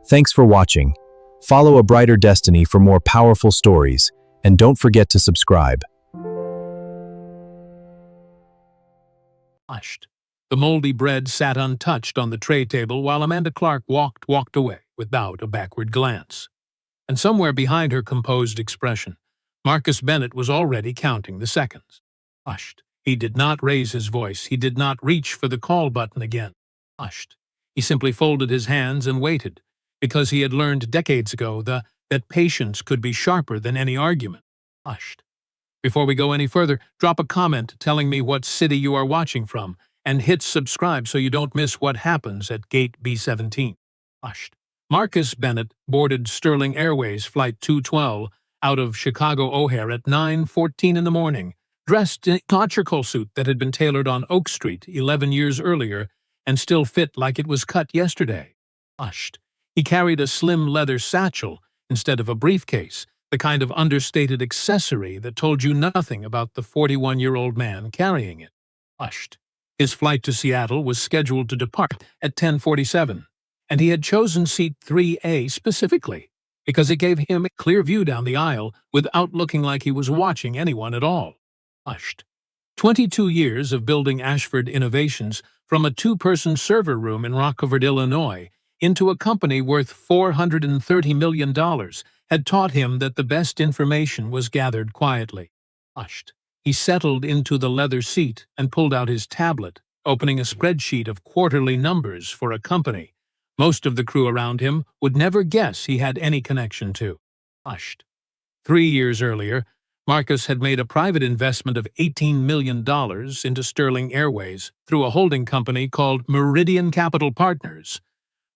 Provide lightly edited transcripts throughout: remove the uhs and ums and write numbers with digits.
Thanks for watching. Follow a brighter destiny for more powerful stories, and don't forget to subscribe. Hushed. The moldy bread sat untouched on the tray table while Amanda Clark walked away without a backward glance. And somewhere behind her composed expression, Marcus Bennett was already counting the seconds. Hushed. He did not raise his voice. He did not reach for the call button again. Hushed. He simply folded his hands and waited, because he had learned decades ago that patience could be sharper than any argument. Hushed. Before we go any further, drop a comment telling me what city you are watching from, and hit subscribe so you don't miss what happens at Gate B-17. Hushed. Marcus Bennett boarded Sterling Airways Flight 212 out of Chicago O'Hare at 9:14 in the morning, dressed in a concerto suit that had been tailored on Oak Street 11 years earlier and still fit like it was cut yesterday. Hushed. He carried a slim leather satchel instead of a briefcase, the kind of understated accessory that told you nothing about the 41-year-old man carrying it. Hushed. His flight to Seattle was scheduled to depart at 10:47, and he had chosen seat 3A specifically because it gave him a clear view down the aisle without looking like he was watching anyone at all. Hushed. 22 years of building Ashford Innovations from a two-person server room in Rockford, Illinois, into a company worth $430 million had taught him that the best information was gathered quietly. Hushed. He settled into the leather seat and pulled out his tablet, opening a spreadsheet of quarterly numbers for a company most of the crew around him would never guess he had any connection to. Hushed. 3 years earlier, Marcus had made a private investment of $18 million into Sterling Airways through a holding company called Meridian Capital Partners,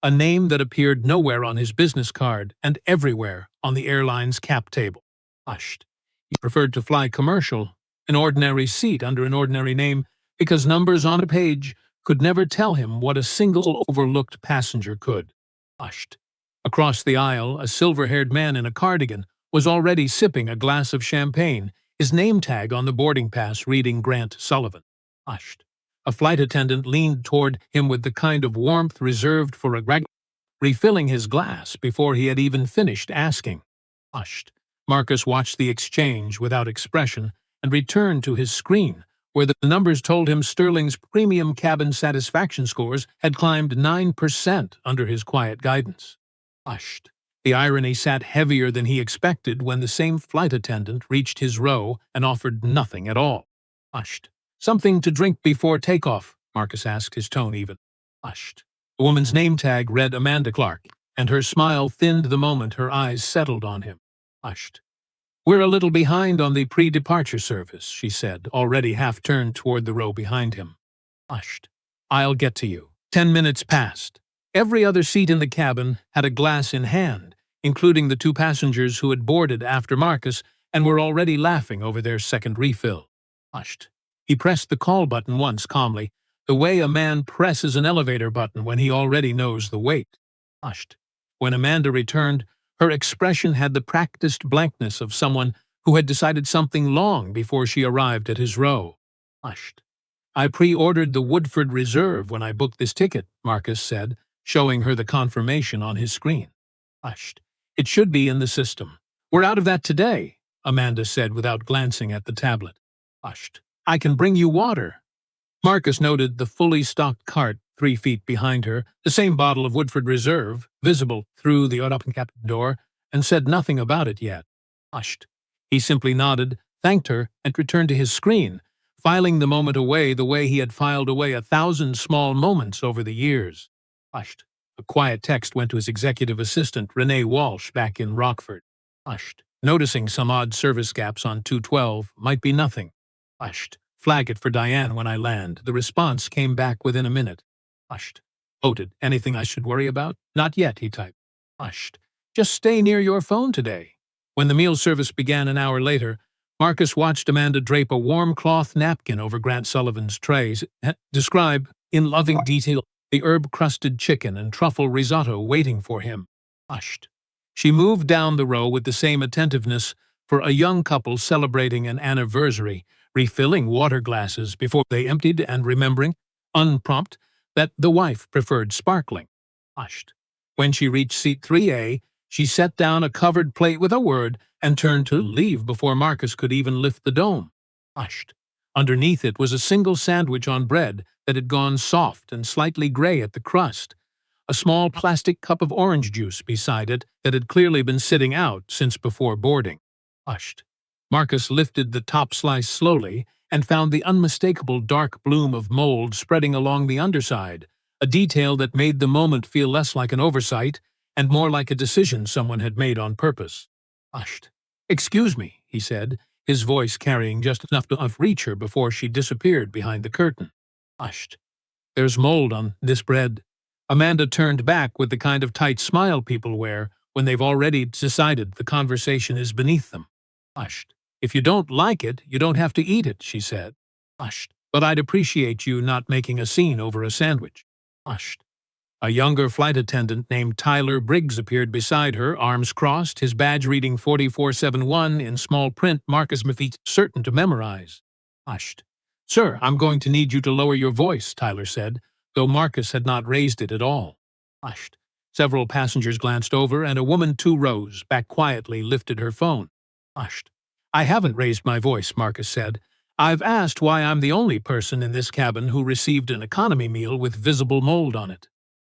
a name that appeared nowhere on his business card and everywhere on the airline's cap table. Hushed. He preferred to fly commercial, an ordinary seat under an ordinary name, because numbers on a page could never tell him what a single overlooked passenger could. Hushed. Across the aisle, a silver-haired man in a cardigan was already sipping a glass of champagne, his name tag on the boarding pass reading Grant Sullivan. Hushed. A flight attendant leaned toward him with the kind of warmth reserved for a regular, refilling his glass before he had even finished asking. Hushed. Marcus watched the exchange without expression and returned to his screen, where the numbers told him Sterling's premium cabin satisfaction scores had climbed 9% under his quiet guidance. Hushed. The irony sat heavier than he expected when the same flight attendant reached his row and offered nothing at all. Hushed. "Something to drink before takeoff?" Marcus asked, his tone even. Hushed. The woman's name tag read Amanda Clark, and her smile thinned the moment her eyes settled on him. Hushed. "We're a little behind on the pre-departure service," she said, already half-turned toward the row behind him. Hushed. "I'll get to you." 10 minutes passed. Every other seat in the cabin had a glass in hand, including the two passengers who had boarded after Marcus and were already laughing over their second refill. Hushed. He pressed the call button once calmly, the way a man presses an elevator button when he already knows the wait. Hushed. When Amanda returned, her expression had the practiced blankness of someone who had decided something long before she arrived at his row. Hushed. "I pre-ordered the Woodford Reserve when I booked this ticket," Marcus said, showing her the confirmation on his screen. Hushed. "It should be in the system." "We're out of that today," Amanda said without glancing at the tablet. Hushed. "I can bring you water." Marcus noted the fully stocked cart 3 feet behind her, the same bottle of Woodford Reserve, visible through the open-capped door, and said nothing about it yet. Hushed. He simply nodded, thanked her, and returned to his screen, filing the moment away the way he had filed away 1,000 small moments over the years. Hushed. A quiet text went to his executive assistant, Renee Walsh, back in Rockford. Hushed. Noticing some odd service gaps on 212 might be nothing. Hushed. "Flag it for Diane when I land." The response came back within a minute. Hushed. "Voted. Anything I should worry about?" "Not yet," he typed. Hushed. "Just stay near your phone today." When the meal service began an hour later, Marcus watched Amanda drape a warm cloth napkin over Grant Sullivan's trays, describe, in loving detail, the herb-crusted chicken and truffle risotto waiting for him. Hushed. She moved down the row with the same attentiveness for a young couple celebrating an anniversary, refilling water glasses before they emptied and remembering, unprompted, that the wife preferred sparkling. Hushed. When she reached seat 3A, she set down a covered plate with a word and turned to leave before Marcus could even lift the dome. Hushed. Underneath it was a single sandwich on bread that had gone soft and slightly gray at the crust. A small plastic cup of orange juice beside it that had clearly been sitting out since before boarding. Hushed. Marcus lifted the top slice slowly and found the unmistakable dark bloom of mold spreading along the underside, a detail that made the moment feel less like an oversight and more like a decision someone had made on purpose. Hushed. "Excuse me," he said, his voice carrying just enough to reach her before she disappeared behind the curtain. Hushed. "There's mold on this bread." Amanda turned back with the kind of tight smile people wear when they've already decided the conversation is beneath them. Hushed. "If you don't like it, you don't have to eat it," she said. Hushed. "But I'd appreciate you not making a scene over a sandwich." Hushed. A younger flight attendant named Tyler Briggs appeared beside her, arms crossed, his badge reading 4471 in small print Marcus Maffitt certain to memorize. Hushed. "Sir, I'm going to need you to lower your voice," Tyler said, though Marcus had not raised it at all. Hushed. Several passengers glanced over, and a woman 2 rows back quietly lifted her phone. Hushed. "I haven't raised my voice," Marcus said. "I've asked why I'm the only person in this cabin who received an economy meal with visible mold on it."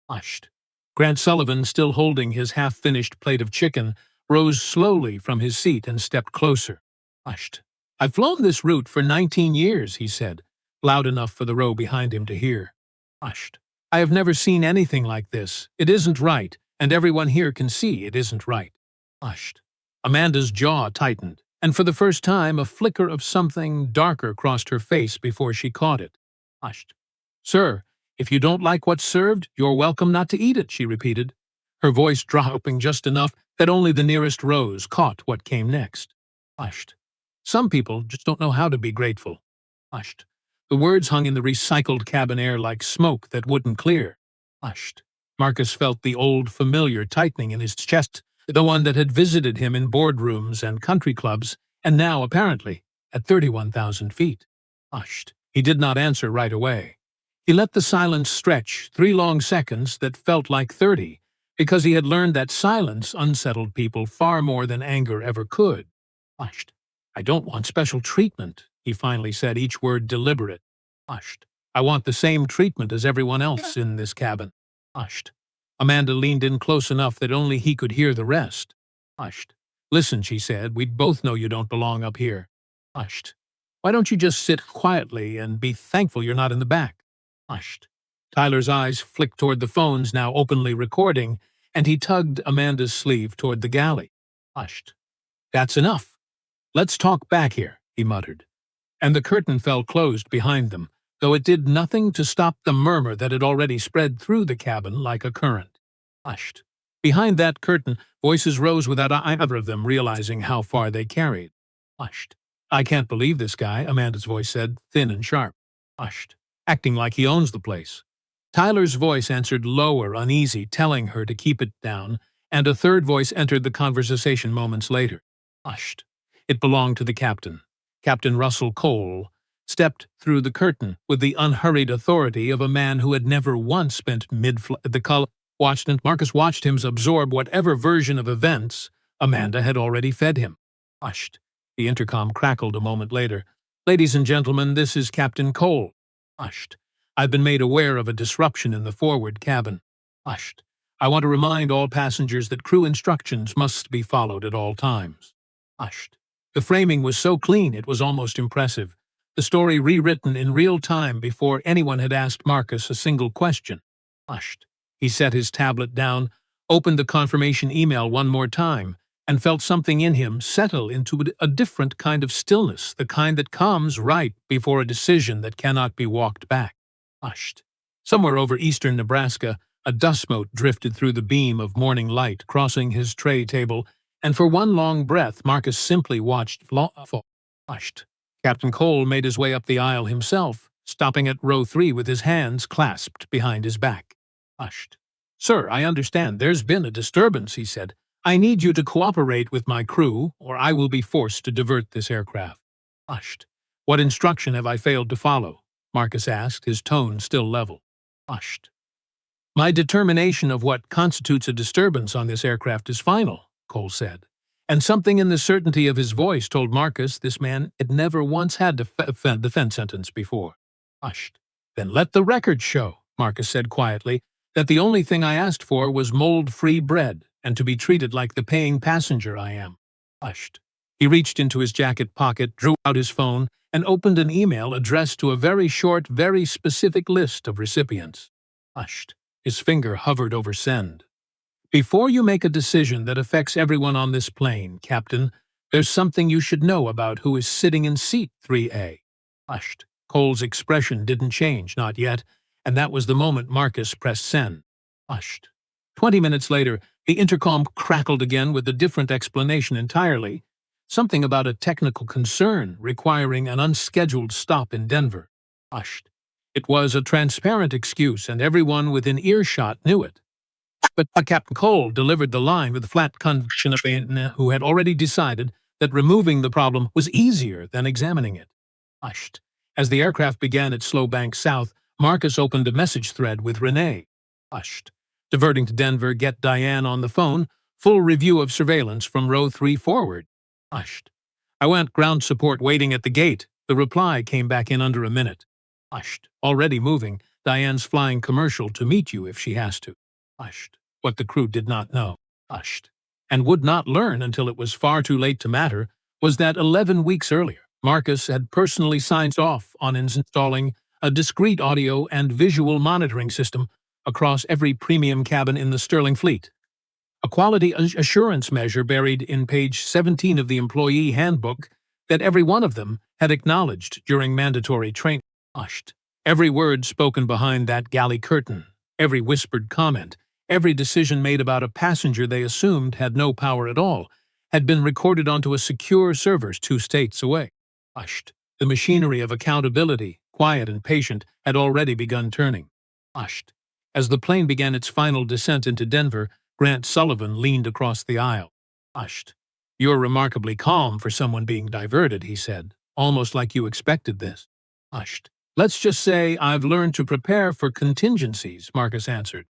Hushed. Grant Sullivan, still holding his half-finished plate of chicken, rose slowly from his seat and stepped closer. Hushed. "I've flown this route for 19 years, he said, loud enough for the row behind him to hear. Hushed. "I have never seen anything like this. It isn't right, and everyone here can see it isn't right." Hushed. Amanda's jaw tightened, and for the first time a flicker of something darker crossed her face before she caught it. Hushed. "Sir, if you don't like what's served, you're welcome not to eat it," she repeated, her voice dropping just enough that only the nearest rows caught what came next. Hushed. "Some people just don't know how to be grateful." Hushed. The words hung in the recycled cabin air like smoke that wouldn't clear. Hushed. Marcus felt the old familiar tightening in his chest, the one that had visited him in boardrooms and country clubs, and now, apparently, at 31,000 feet. Hushed. He did not answer right away. He let the silence stretch, 3 long seconds that felt like 30, because he had learned that silence unsettled people far more than anger ever could. Hushed. "I don't want special treatment," he finally said, each word deliberate. Hushed. "I want the same treatment as everyone else in this cabin." Hushed. Amanda leaned in close enough that only he could hear the rest. Hushed. "Listen," she said, "we both know you don't belong up here." Hushed. "Why don't you just sit quietly and be thankful you're not in the back?" Hushed. Tyler's eyes flicked toward the phones now openly recording, and he tugged Amanda's sleeve toward the galley. Hushed. "That's enough. Let's talk back here," he muttered. And the curtain fell closed behind them, though it did nothing to stop the murmur that had already spread through the cabin like a current. Hushed. Behind that curtain, voices rose without either of them realizing how far they carried. Hushed. "I can't believe this guy," Amanda's voice said, thin and sharp. Hushed. "Acting like he owns the place." Tyler's voice answered lower, uneasy, telling her to keep it down, and a third voice entered the conversation moments later. Hushed. It belonged to the captain. Captain Russell Cole stepped through the curtain with the unhurried authority of a man who had never once spent mid-flight. Marcus watched him absorb whatever version of events Amanda had already fed him. Hushed. The intercom crackled a moment later. "Ladies and gentlemen, this is Captain Cole." Hushed. "I've been made aware of a disruption in the forward cabin." Hushed. "I want to remind all passengers that crew instructions must be followed at all times." Hushed. The framing was so clean it was almost impressive, the story rewritten in real time before anyone had asked Marcus a single question. Hushed. He set his tablet down, opened the confirmation email one more time, and felt something in him settle into a different kind of stillness, the kind that comes right before a decision that cannot be walked back. Hushed. Somewhere over eastern Nebraska, a dust mote drifted through the beam of morning light, crossing his tray table, and for one long breath Marcus simply watched fall. Hushed. Captain Cole made his way up the aisle himself, stopping at row 3 with his hands clasped behind his back. Hushed. "Sir, I understand there's been a disturbance," he said. "I need you to cooperate with my crew, or I will be forced to divert this aircraft." Hushed. "What instruction have I failed to follow?" Marcus asked, his tone still level. Hushed. My determination of what constitutes a disturbance on this aircraft is final, Cole said. And something in the certainty of his voice told Marcus this man had never once had to defend sentence before. Hushed. Then let the record show, Marcus said quietly, that the only thing I asked for was mold-free bread and to be treated like the paying passenger I am. Hushed. He reached into his jacket pocket, drew out his phone, and opened an email addressed to a very short, very specific list of recipients. Hushed. His finger hovered over send. Before you make a decision that affects everyone on this plane, Captain, there's something you should know about who is sitting in seat 3A. Hushed. Cole's expression didn't change, not yet, and that was the moment Marcus pressed send. Hushed. 20 minutes later, the intercom crackled again with a different explanation entirely. Something about a technical concern requiring an unscheduled stop in Denver. Hushed. It was a transparent excuse, and everyone within earshot knew it. But Captain Cole delivered the line with the flat conviction of a who had already decided that removing the problem was easier than examining it. Hushed. As the aircraft began its slow bank south, Marcus opened a message thread with Renee. Hushed. Diverting to Denver, get Diane on the phone. Full review of surveillance from row 3 forward. Hushed. I want ground support waiting at the gate. The reply came back in under a minute. Hushed. Already moving. Diane's flying commercial to meet you if she has to. Hushed. What the crew did not know. Hushed. And would not learn until it was far too late to matter, was that 11 weeks earlier, Marcus had personally signed off on installing a discrete audio and visual monitoring system across every premium cabin in the Sterling fleet. A quality assurance measure buried in page 17 of the employee handbook that every one of them had acknowledged during mandatory training. Hushed. Every word spoken behind that galley curtain, every whispered comment, every decision made about a passenger they assumed had no power at all, had been recorded onto a secure server 2 states away. Hushed. The machinery of accountability, quiet and patient, had already begun turning. Hushed. As the plane began its final descent into Denver, Grant Sullivan leaned across the aisle. Hushed. You're remarkably calm for someone being diverted, he said, almost like you expected this. Hushed. Let's just say I've learned to prepare for contingencies, Marcus answered.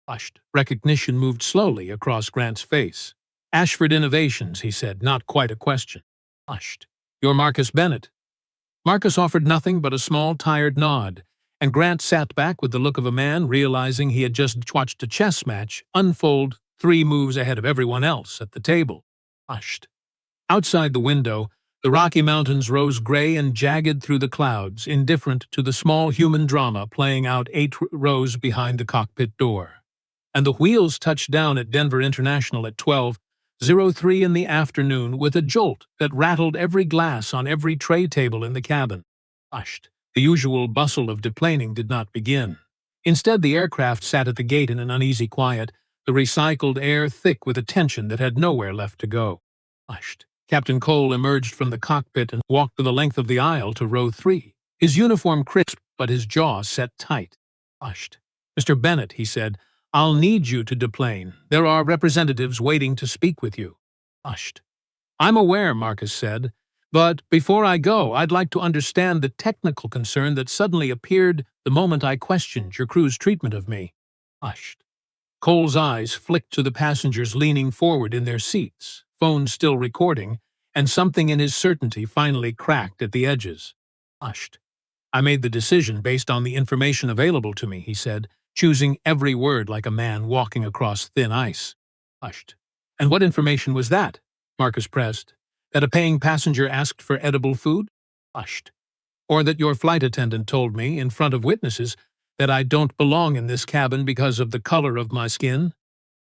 Hushed. Recognition moved slowly across Grant's face. Ashford Innovations, he said, not quite a question. Hushed. You're Marcus Bennett. Marcus offered nothing but a small, tired nod, and Grant sat back with the look of a man realizing he had just watched a chess match unfold 3 moves ahead of everyone else at the table. Hushed. Outside the window, the Rocky Mountains rose gray and jagged through the clouds, indifferent to the small human drama playing out 8 rows behind the cockpit door. And the wheels touched down at Denver International at 12:03 in the afternoon with a jolt that rattled every glass on every tray table in the cabin. Hushed. The usual bustle of deplaning did not begin. Instead, the aircraft sat at the gate in an uneasy quiet, the recycled air thick with a tension that had nowhere left to go. Hushed. Captain Cole emerged from the cockpit and walked the length of the aisle to row 3. His uniform crisp, but his jaw set tight. Hushed. Mr. Bennett, he said, I'll need you to deplane. There are representatives waiting to speak with you. Hushed. I'm aware, Marcus said, but before I go, I'd like to understand the technical concern that suddenly appeared the moment I questioned your crew's treatment of me. Hushed. Cole's eyes flicked to the passengers leaning forward in their seats, phone still recording, and something in his certainty finally cracked at the edges. Hushed. I made the decision based on the information available to me, he said, choosing every word like a man walking across thin ice. Hushed. And what information was that? Marcus pressed. That a paying passenger asked for edible food? Hushed. Or that your flight attendant told me, in front of witnesses, that I don't belong in this cabin because of the color of my skin?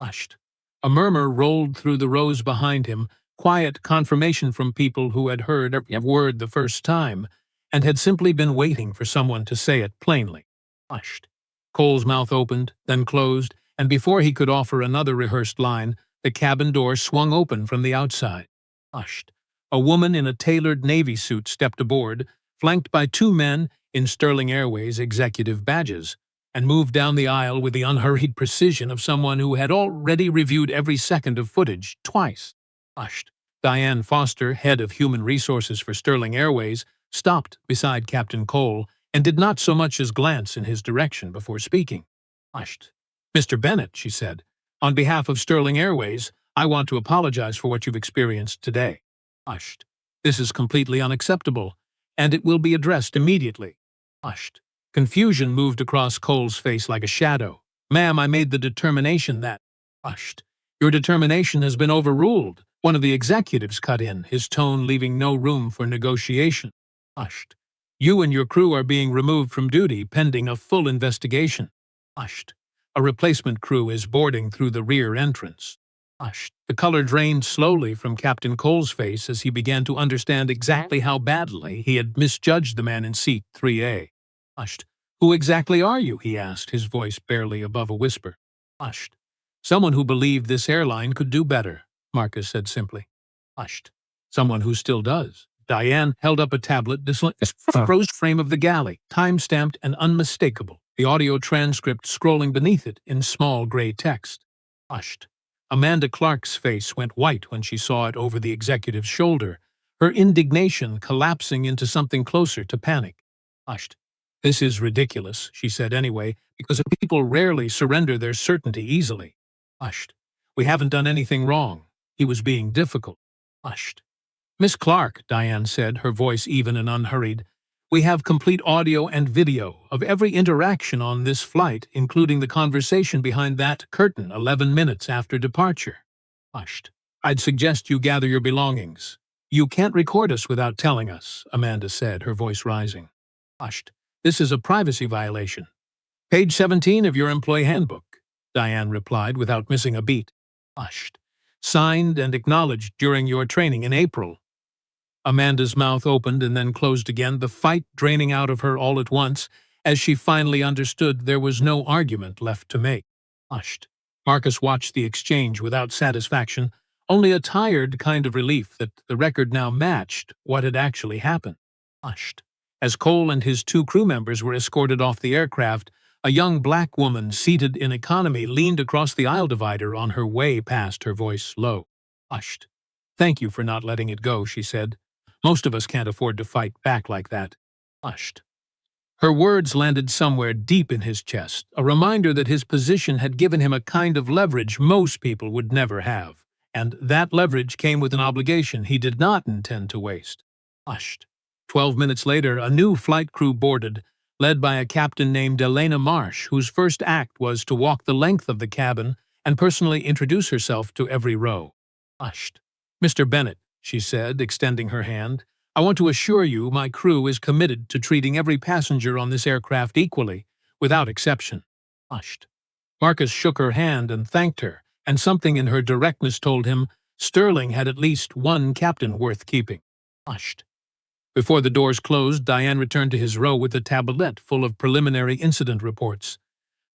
Hushed. A murmur rolled through the rows behind him, quiet confirmation from people who had heard every word the first time, and had simply been waiting for someone to say it plainly. Hushed. Cole's mouth opened, then closed, and before he could offer another rehearsed line, the cabin door swung open from the outside. Hushed. A woman in a tailored Navy suit stepped aboard, flanked by 2 men in Sterling Airways executive badges, and moved down the aisle with the unhurried precision of someone who had already reviewed every second of footage twice. Hushed. Diane Foster, head of human resources for Sterling Airways, stopped beside Captain Cole and did not so much as glance in his direction before speaking. Hushed. Mr. Bennett, she said, on behalf of Sterling Airways, I want to apologize for what you've experienced today. Hushed. This is completely unacceptable, and it will be addressed immediately. Hushed. Confusion moved across Cole's face like a shadow. Ma'am, I made the determination that… Hushed. Your determination has been overruled. One of the executives cut in, his tone leaving no room for negotiation. Hushed. You and your crew are being removed from duty pending a full investigation. Hushed. A replacement crew is boarding through the rear entrance. Hushed. The color drained slowly from Captain Cole's face as he began to understand exactly how badly he had misjudged the man in seat 3A. Hushed. Who exactly are you? He asked, his voice barely above a whisper. Hushed. Someone who believed this airline could do better, Marcus said simply. Hushed. Someone who still does. Diane held up a tablet froze frame of the galley, time-stamped and unmistakable, the audio transcript scrolling beneath it in small gray text. Hushed. Amanda Clark's face went white when she saw it over the executive's shoulder, her indignation collapsing into something closer to panic. Hushed. This is ridiculous, she said anyway, because people rarely surrender their certainty easily. Hushed. We haven't done anything wrong. He was being difficult. Hushed. Miss Clark, Diane said, her voice even and unhurried, we have complete audio and video of every interaction on this flight, including the conversation behind that curtain 11 minutes after departure. Hushed. I'd suggest you gather your belongings. You can't record us without telling us, Amanda said, her voice rising. Hushed. This is a privacy violation. Page 17 of your employee handbook, Diane replied without missing a beat. Hushed. Signed and acknowledged during your training in April. Amanda's mouth opened and then closed again, the fight draining out of her all at once, as she finally understood there was no argument left to make. Hushed. Marcus watched the exchange without satisfaction, only a tired kind of relief that the record now matched what had actually happened. Hushed. As Cole and his 2 crew members were escorted off the aircraft, a young black woman seated in economy leaned across the aisle divider on her way past, her voice low. Hushed. Thank you for not letting it go, she said. Most of us can't afford to fight back like that. Hushed. Her words landed somewhere deep in his chest, a reminder that his position had given him a kind of leverage most people would never have, and that leverage came with an obligation he did not intend to waste. Hushed. 12 minutes later, a new flight crew boarded, led by a captain named Elena Marsh, whose first act was to walk the length of the cabin and personally introduce herself to every row. Hushed. Mr. Bennett, she said, extending her hand, I want to assure you my crew is committed to treating every passenger on this aircraft equally, without exception. Hushed. Marcus shook her hand and thanked her, and something in her directness told him Sterling had at least one captain worth keeping. Hushed. Before the doors closed, Diane returned to his row with a tablet full of preliminary incident reports,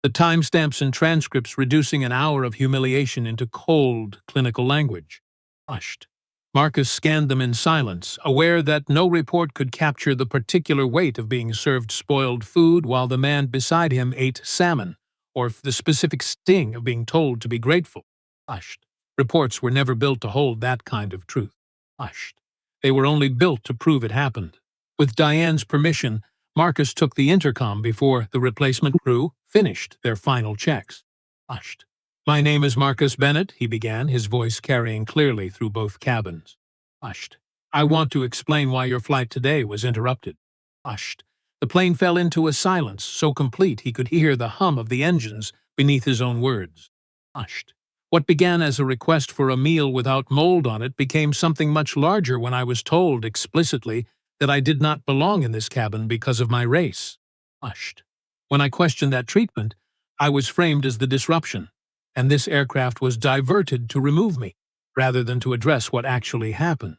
the timestamps and transcripts reducing an hour of humiliation into cold, clinical language. Hushed. Marcus scanned them in silence, aware that no report could capture the particular weight of being served spoiled food while the man beside him ate salmon, or the specific sting of being told to be grateful. Hushed. Reports were never built to hold that kind of truth. Hushed. They were only built to prove it happened. With Diane's permission, Marcus took the intercom before the replacement crew finished their final checks. Hushed. My name is Marcus Bennett, he began, his voice carrying clearly through both cabins. Hushed. I want to explain why your flight today was interrupted. Hushed. The plane fell into a silence so complete he could hear the hum of the engines beneath his own words. Hushed. What began as a request for a meal without mold on it became something much larger when I was told explicitly that I did not belong in this cabin because of my race. Hushed. When I questioned that treatment, I was framed as the disruption, and this aircraft was diverted to remove me, rather than to address what actually happened.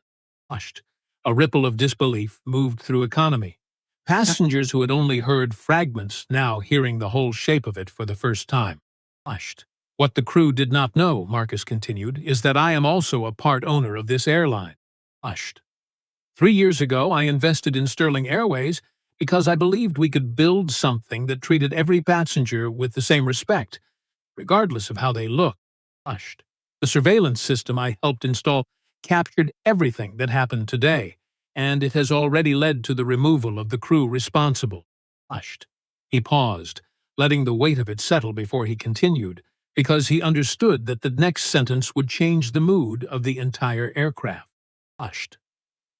Hushed. A ripple of disbelief moved through economy. Passengers who had only heard fragments now hearing the whole shape of it for the first time. Hushed. What the crew did not know, Marcus continued, is that I am also a part owner of this airline. Hushed. 3 years ago, I invested in Sterling Airways because I believed we could build something that treated every passenger with the same respect, regardless of how they looked. Hushed. The surveillance system I helped install captured everything that happened today, and it has already led to the removal of the crew responsible. Hushed. He paused, letting the weight of it settle before he continued, because he understood that the next sentence would change the mood of the entire aircraft. Hushed.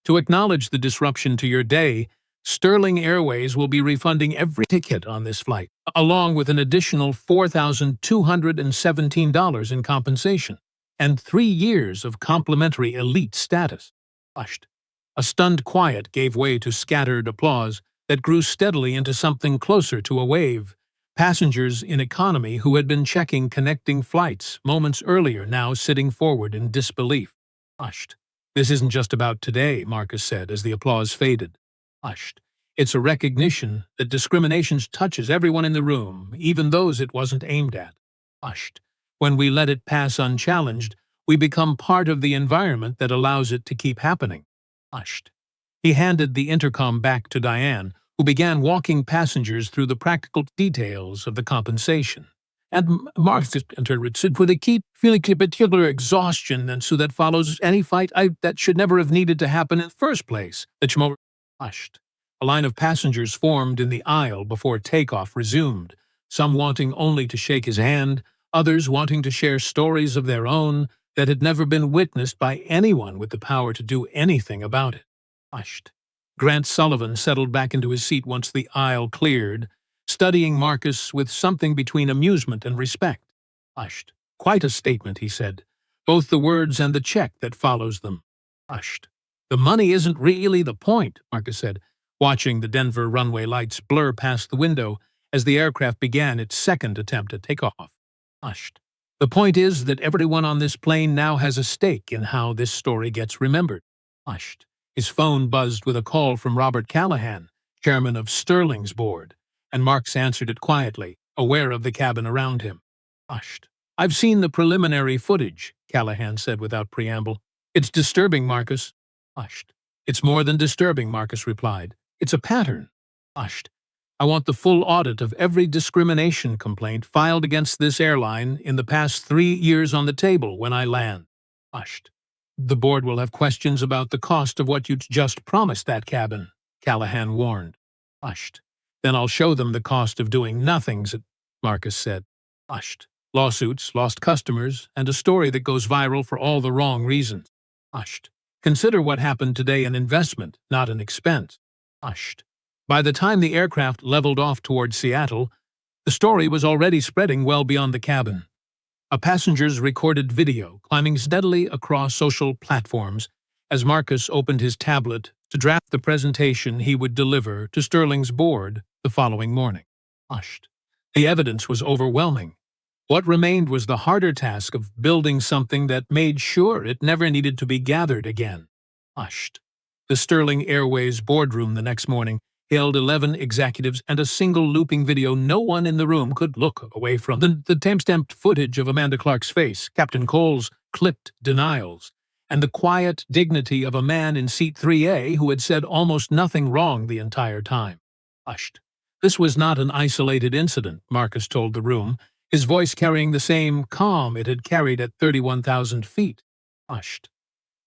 To acknowledge the disruption to your day, Sterling Airways will be refunding every ticket on this flight, along with an additional $4,217 in compensation and 3 years of complimentary elite status. Hushed. A stunned quiet gave way to scattered applause that grew steadily into something closer to a wave. Passengers in economy who had been checking connecting flights moments earlier now sitting forward in disbelief. Hushed. This isn't just about today, Marcus said as the applause faded. Hushed. It's a recognition that discrimination touches everyone in the room, even those it wasn't aimed at. Hushed. When we let it pass unchallenged, we become part of the environment that allows it to keep happening. Hushed. He handed the intercom back to Diane, who began walking passengers through the practical details of the compensation. And Marcus said, for they keep feeling a particular exhaustion, and so that follows any fight that should never have needed to happen in the first place. The Chimo hushed. A line of passengers formed in the aisle before takeoff resumed, some wanting only to shake his hand, others wanting to share stories of their own that had never been witnessed by anyone with the power to do anything about it. Hushed. Grant Sullivan settled back into his seat once the aisle cleared, studying Marcus with something between amusement and respect. Hushed. Quite a statement, he said, both the words and the check that follows them. Hushed. The money isn't really the point, Marcus said, watching the Denver runway lights blur past the window as the aircraft began its second attempt at takeoff. Hushed. The point is that everyone on this plane now has a stake in how this story gets remembered. Hushed. His phone buzzed with a call from Robert Callahan, chairman of Sterling's board, and Marcus answered it quietly, aware of the cabin around him. Hushed. I've seen the preliminary footage, Callahan said without preamble. It's disturbing, Marcus. Hushed. It's more than disturbing, Marcus replied. It's a pattern. Hushed. I want the full audit of every discrimination complaint filed against this airline in the past 3 years on the table when I land. Hushed. The board will have questions about the cost of what you just promised that cabin, Callahan warned. Hushed. Then I'll show them the cost of doing nothing, Marcus said. Hushed. Lawsuits, lost customers, and a story that goes viral for all the wrong reasons. Hushed. Consider what happened today an investment, not an expense. Hushed. By the time the aircraft leveled off toward Seattle, the story was already spreading well beyond the cabin. A passenger's recorded video climbing steadily across social platforms as Marcus opened his tablet to draft the presentation he would deliver to Sterling's board the following morning. Hushed. The evidence was overwhelming. What remained was the harder task of building something that made sure it never needed to be gathered again. Hushed. The Sterling Airways boardroom the next morning held 11 executives and a single looping video no one in the room could look away from. The time-stamped footage of Amanda Clark's face, Captain Cole's clipped denials, and the quiet dignity of a man in seat 3A who had said almost nothing wrong the entire time. Hushed. This was not an isolated incident, Marcus told the room, his voice carrying the same calm it had carried at 31,000 feet. Hushed.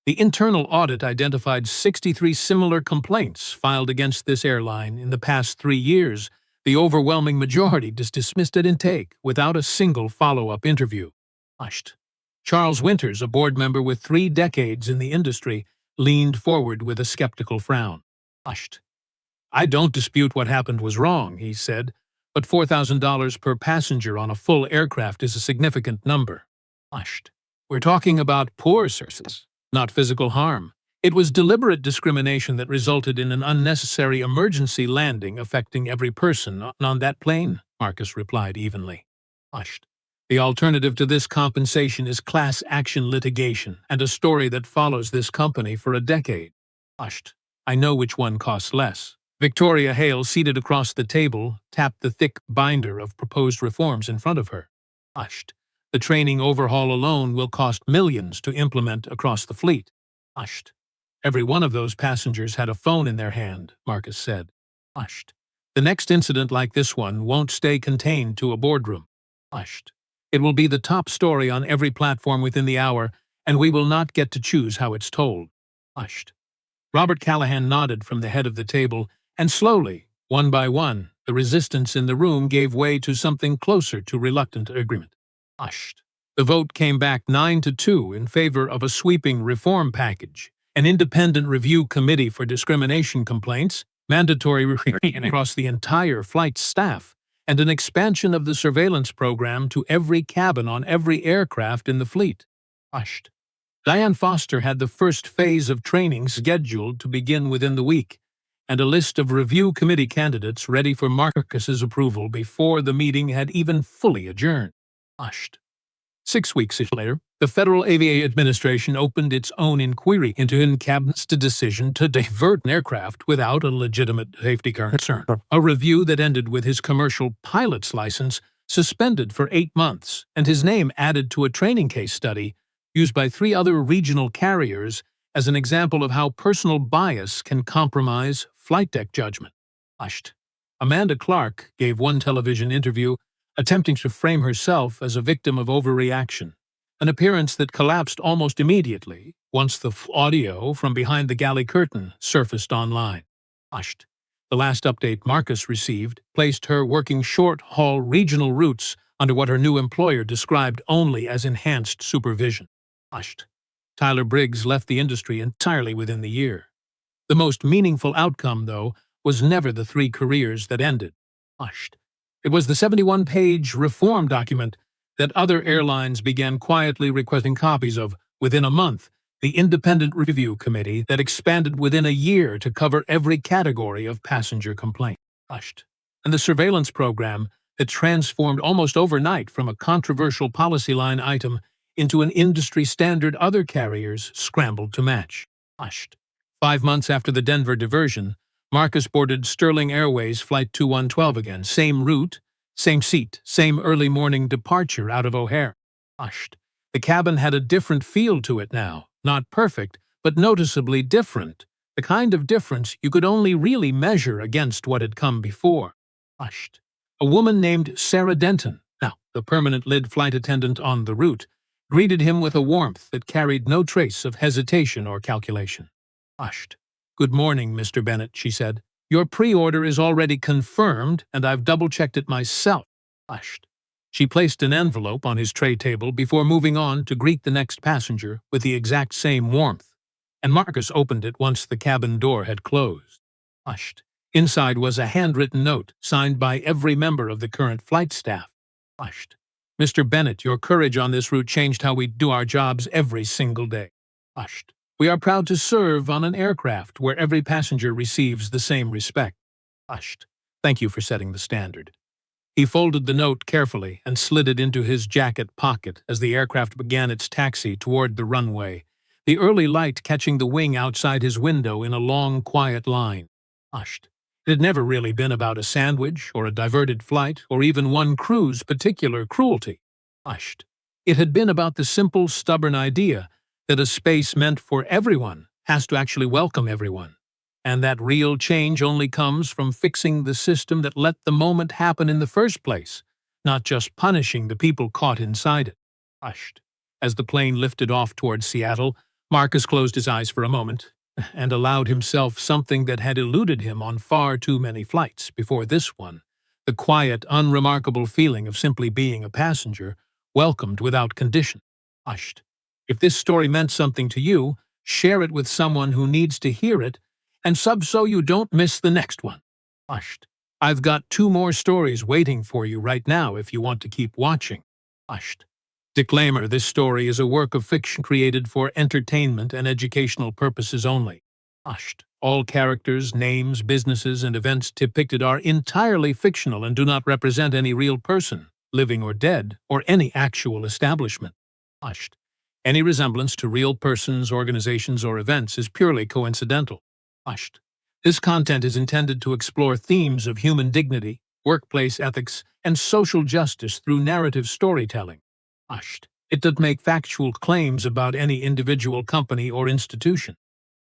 The internal audit identified 63 similar complaints filed against this airline in the past 3 years. The overwhelming majority dismissed at intake without a single follow-up interview. Hushed. Charles Winters, a board member with 3 decades in the industry, leaned forward with a skeptical frown. Hushed. I don't dispute what happened was wrong, he said, but $4,000 per passenger on a full aircraft is a significant number. Hushed. We're talking about poor services, not physical harm. It was deliberate discrimination that resulted in an unnecessary emergency landing affecting every person on that plane, Marcus replied evenly. Hushed. The alternative to this compensation is class action litigation and a story that follows this company for a decade. Hushed. I know which one costs less. Victoria Hale, seated across the table, tapped the thick binder of proposed reforms in front of her. Hushed. The training overhaul alone will cost millions to implement across the fleet. Hushed. Every one of those passengers had a phone in their hand, Marcus said. Hushed. The next incident like this one won't stay contained to a boardroom. Hushed. It will be the top story on every platform within the hour, and we will not get to choose how it's told. Hushed. Robert Callahan nodded from the head of the table, and slowly, one by one, The resistance in the room gave way to something closer to reluctant agreement. Hushed. The vote came back 9-2 in favor of a sweeping reform package, an independent review committee for discrimination complaints, mandatory recruiting across the entire flight staff, and an expansion of the surveillance program to every cabin on every aircraft in the fleet. Hushed. Diane Foster had the first phase of training scheduled to begin within the week, and a list of review committee candidates ready for Marcus's approval before the meeting had even fully adjourned. Hushed. 6 weeks later, the Federal Aviation Administration opened its own inquiry into in-cabin's decision to divert an aircraft without a legitimate safety concern, a review that ended with his commercial pilot's license suspended for 8 months and his name added to a training case study used by 3 other regional carriers as an example of how personal bias can compromise flight deck judgment. Hushed. Amanda Clark gave one television interview attempting to frame herself as a victim of overreaction, an appearance that collapsed almost immediately once the audio from behind the galley curtain surfaced online. Hushed. The last update Marcus received placed her working short-haul regional routes under what her new employer described only as enhanced supervision. Hushed. Tyler Briggs left the industry entirely within the year. The most meaningful outcome, though, was never the 3 careers that ended. Hushed. It was the 71-page reform document that other airlines began quietly requesting copies of within a month, the independent review committee that expanded within a year to cover every category of passenger complaint. Hushed. And the surveillance program that transformed almost overnight from a controversial policy line item into an industry standard other carriers scrambled to match. Hushed. 5 months after the Denver diversion, Marcus boarded Sterling Airways Flight 2112 again. Same route, same seat, same early morning departure out of O'Hare. Hushed. The cabin had a different feel to it now. Not perfect, but noticeably different. The kind of difference you could only really measure against what had come before. Hushed. A woman named Sarah Denton, now the permanent lid flight attendant on the route, greeted him with a warmth that carried no trace of hesitation or calculation. Hushed. "Good morning, Mr. Bennett," she said. "Your pre-order is already confirmed, and I've double-checked it myself." Hushed. She placed an envelope on his tray table before moving on to greet the next passenger with the exact same warmth, and Marcus opened it once the cabin door had closed. Hushed. Inside was a handwritten note signed by every member of the current flight staff. Hushed. "Mr. Bennett, your courage on this route changed how we do our jobs every single day." Hushed. "We are proud to serve on an aircraft where every passenger receives the same respect." Hushed. "Thank you for setting the standard." He folded the note carefully and slid it into his jacket pocket as the aircraft began its taxi toward the runway, the early light catching the wing outside his window in a long, quiet line. Hushed. It had never really been about a sandwich or a diverted flight or even one crew's particular cruelty. Hushed. It had been about the simple, stubborn idea that a space meant for everyone has to actually welcome everyone, and that real change only comes from fixing the system that let the moment happen in the first place, not just punishing the people caught inside it. Hushed. As the plane lifted off towards Seattle, Marcus closed his eyes for a moment and allowed himself something that had eluded him on far too many flights before this one, the quiet, unremarkable feeling of simply being a passenger, welcomed without condition. Hushed. If this story meant something to you, share it with someone who needs to hear it, and sub so you don't miss the next one. Hushed. I've got 2 more stories waiting for you right now if you want to keep watching. Hushed. Disclaimer: this story is a work of fiction created for entertainment and educational purposes only. Hushed. All characters, names, businesses, and events depicted are entirely fictional and do not represent any real person, living or dead, or any actual establishment. Hushed. Any resemblance to real persons, organizations, or events is purely coincidental. Hushed. This content is intended to explore themes of human dignity, workplace ethics, and social justice through narrative storytelling. Hushed. It does make factual claims about any individual company or institution.